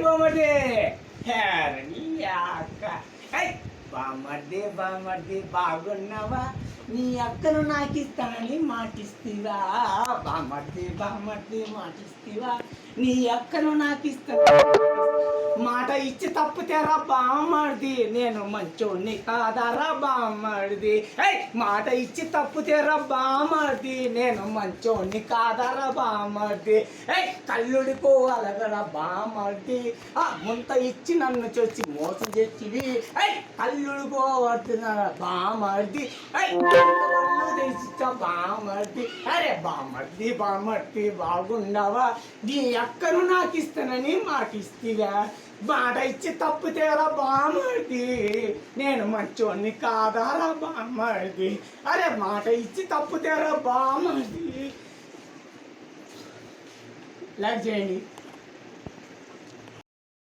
బామర్ది నీ అక్క బామర్ది బాగున్నావా? నీ అక్కను నాకు ఇస్తానని మాటిస్తివా? బామర్ది మాటిస్తివా? నీ అక్కను నాకు ఇస్తాను మాట ఇచ్చి తప్పుతేరా బామర్ది, నేను మంచోడిని కాదారా బామర్ది. మాట ఇచ్చి తప్పుతేరా బామర్ది, నేను మంచోడిని కాదారా బామర్ది. కల్లుడిపోవాలగరా బామర్ది, ముంత ఇచ్చి నన్ను చొచ్చి మోసం చేసివి. కల్లుడిపోవడుతున్నారా బామర్ది, తెచ్చిచ్చా బామర్ది. అరే బామర్ది బాగుండవా? నీ అక్కను నాకు ఇస్తానని మాటిస్తివా? మాట ఇచ్చి తప్పుతేరా బామర్ది, నేను మంచోడిని కాదారా బామర్ది. అరే మాట ఇచ్చి తప్పుతేరా బామర్ది. లైక్ చేయండి.